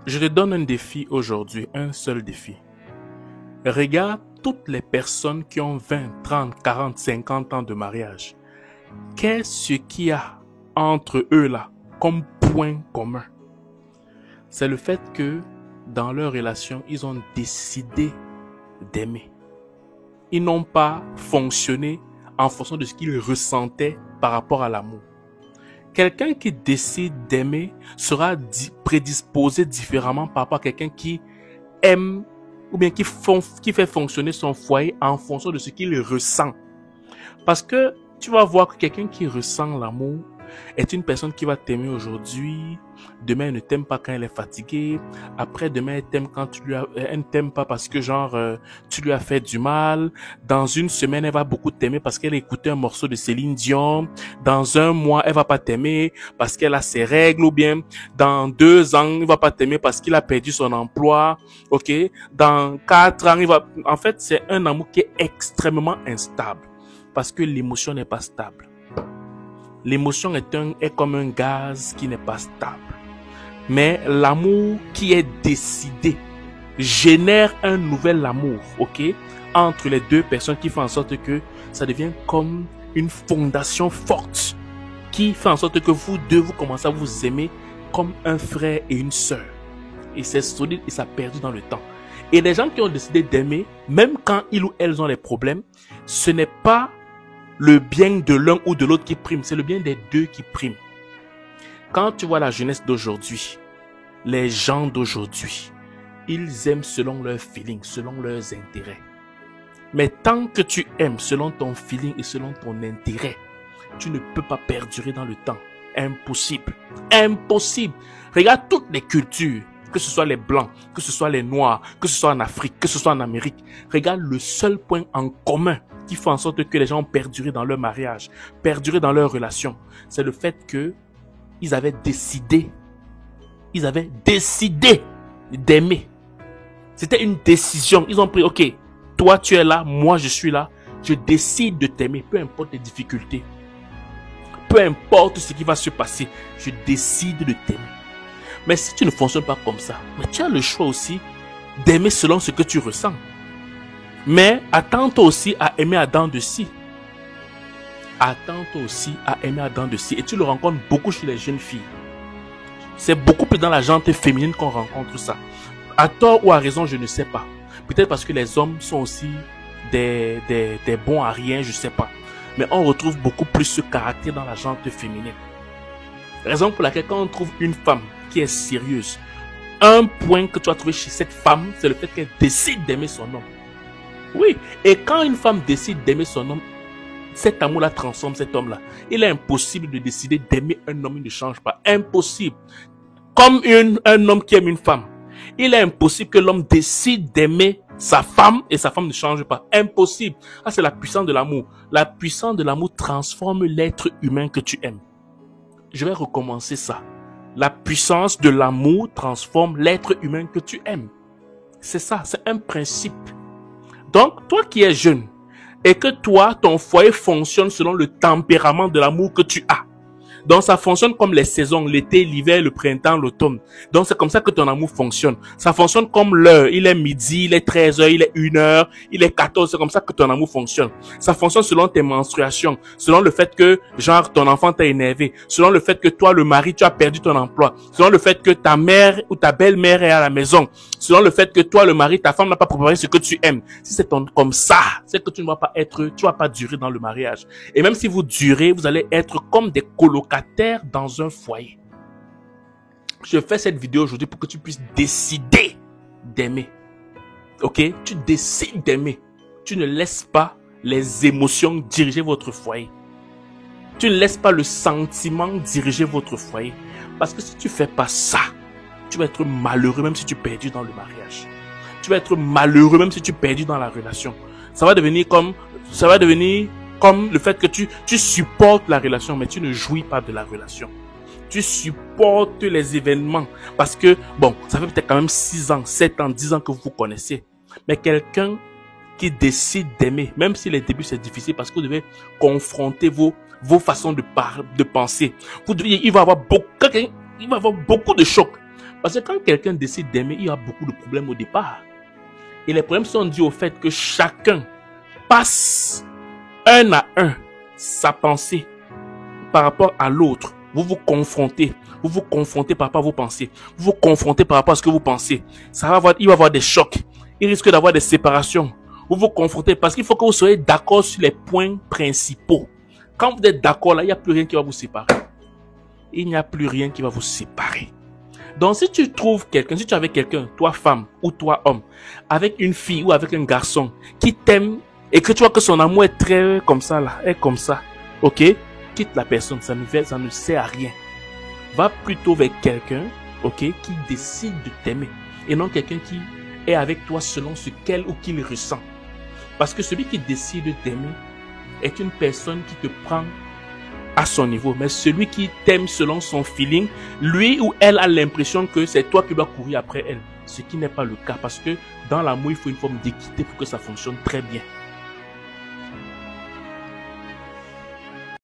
Je te donne un défi aujourd'hui, un seul défi. Regarde toutes les personnes qui ont 20, 30, 40, 50 ans de mariage. Qu'est-ce qu'il y a entre eux là comme point commun? C'est le fait que dans leur relation, ils ont décidé d'aimer. Ils n'ont pas fonctionné en fonction de ce qu'ils ressentaient par rapport à l'amour. Quelqu'un qui décide d'aimer sera prédisposé différemment par rapport à quelqu'un qui aime ou bien qui fait fonctionner son foyer en fonction de ce qu'il ressent. Parce que tu vas voir que quelqu'un qui ressent l'amour est une personne qui va t'aimer aujourd'hui, demain elle ne t'aime pas quand elle est fatiguée, après demain elle t'aime quand elle ne t'aime pas parce que tu lui as fait du mal, dans une semaine elle va beaucoup t'aimer parce qu'elle a écouté un morceau de Céline Dion, dans un mois elle va pas t'aimer parce qu'elle a ses règles, ou bien dans 2 ans il va pas t'aimer parce qu'il a perdu son emploi, ok, dans 4 ans en fait c'est un amour qui est extrêmement instable parce que l'émotion n'est pas stable. L'émotion est comme un gaz qui n'est pas stable. Mais l'amour qui est décidé génère un nouvel amour, ok, entre les deux personnes qui font en sorte que ça devient comme une fondation forte qui fait en sorte que vous deux, vous commencez à vous aimer comme un frère et une sœur. Et c'est solide et ça perdure dans le temps. Et les gens qui ont décidé d'aimer, même quand ils ou elles ont les problèmes, ce n'est pas le bien de l'un ou de l'autre qui prime, c'est le bien des deux qui prime. Quand tu vois la jeunesse d'aujourd'hui, les gens d'aujourd'hui, ils aiment selon leurs feelings, selon leurs intérêts. Mais tant que tu aimes selon ton feeling et selon ton intérêt, tu ne peux pas perdurer dans le temps. Impossible. Impossible. Regarde toutes les cultures, que ce soit les blancs, que ce soit les noirs, que ce soit en Afrique, que ce soit en Amérique. Regarde le seul point en commun qui fait en sorte que les gens ont perduré dans leur mariage, perduré dans leur relation. C'est le fait que ils avaient décidé d'aimer. C'était une décision. Ils ont pris, ok, toi tu es là, moi je suis là, je décide de t'aimer, peu importe les difficultés. Peu importe ce qui va se passer, je décide de t'aimer. Mais si tu ne fonctionnes pas comme ça, mais tu as le choix aussi d'aimer selon ce que tu ressens. Mais attends-toi aussi à aimer à dents de scie. Attends-toi aussi à aimer à dents de scie. Et tu le rencontres beaucoup chez les jeunes filles. C'est beaucoup plus dans la gente féminine qu'on rencontre ça. À tort ou à raison, je ne sais pas. Peut-être parce que les hommes sont aussi des bons à rien, je ne sais pas. Mais on retrouve beaucoup plus ce caractère dans la gente féminine. Raison pour laquelle quand on trouve une femme qui est sérieuse, un point que tu vas trouver chez cette femme, c'est le fait qu'elle décide d'aimer son homme. Oui, et quand une femme décide d'aimer son homme, cet amour-là transforme cet homme-là. Il est impossible de décider d'aimer un homme, il ne change pas. Impossible. Comme un homme qui aime une femme. Il est impossible que l'homme décide d'aimer sa femme et sa femme ne change pas. Impossible. Ah, c'est la puissance de l'amour. La puissance de l'amour transforme l'être humain que tu aimes. Je vais recommencer ça. La puissance de l'amour transforme l'être humain que tu aimes. C'est ça, c'est un principe. Donc, toi qui es jeune, et que toi, ton foyer fonctionne selon le tempérament de l'amour que tu as. Donc, ça fonctionne comme les saisons, l'été, l'hiver, le printemps, l'automne. Donc, c'est comme ça que ton amour fonctionne. Ça fonctionne comme l'heure. Il est midi, il est 13h, il est 1h, il est 14h. C'est comme ça que ton amour fonctionne. Ça fonctionne selon tes menstruations, selon le fait que, genre, ton enfant t'a énervé, selon le fait que toi, le mari, tu as perdu ton emploi, selon le fait que ta mère ou ta belle-mère est à la maison, selon le fait que toi, le mari, ta femme n'a pas préparé ce que tu aimes. Si c'est comme ça, c'est que tu ne vas pas durer dans le mariage. Et même si vous durez, vous allez être comme des colocataires dans un foyer. Je fais cette vidéo aujourd'hui pour que tu puisses décider d'aimer. Ok? Tu décides d'aimer. Tu ne laisses pas les émotions diriger votre foyer. Tu ne laisses pas le sentiment diriger votre foyer. Parce que si tu fais pas ça, tu vas être malheureux même si tu perds dans le mariage. Tu vas être malheureux même si tu perds dans la relation. Ça va devenir comme le fait que tu supportes la relation, mais tu ne jouis pas de la relation. Tu supportes les événements. Parce que, bon, ça fait peut-être quand même 6 ans, 7 ans, 10 ans que vous vous connaissez. Mais quelqu'un qui décide d'aimer, même si les débuts c'est difficile, parce que vous devez confronter vos façons de penser. Il va y avoir beaucoup de chocs. Parce que quand quelqu'un décide d'aimer, il y a beaucoup de problèmes au départ. Et les problèmes sont dus au fait que chacun passe un à un sa pensée par rapport à l'autre. Vous vous confrontez par rapport à vos pensées. Vous vous confrontez par rapport à ce que vous pensez. Il va y avoir des chocs. Il risque d'avoir des séparations. Vous vous confrontez parce qu'il faut que vous soyez d'accord sur les points principaux. Quand vous êtes d'accord là, il n'y a plus rien qui va vous séparer. Il n'y a plus rien qui va vous séparer. Donc si tu trouves quelqu'un, si tu es avec quelqu'un, toi femme ou toi homme, avec une fille ou avec un garçon qui t'aime et que tu vois que son amour est très comme ça là, est comme ça, ok, quitte la personne, ça ne sert à rien. Va plutôt vers quelqu'un, ok, qui décide de t'aimer et non quelqu'un qui est avec toi selon ce qu'elle ou qu'il ressent. Parce que celui qui décide d'aimer est une personne qui te prend à son niveau. Mais celui qui t'aime selon son feeling, lui ou elle a l'impression que c'est toi qui dois courir après elle. Ce qui n'est pas le cas parce que dans l'amour, il faut une forme d'équité pour que ça fonctionne très bien.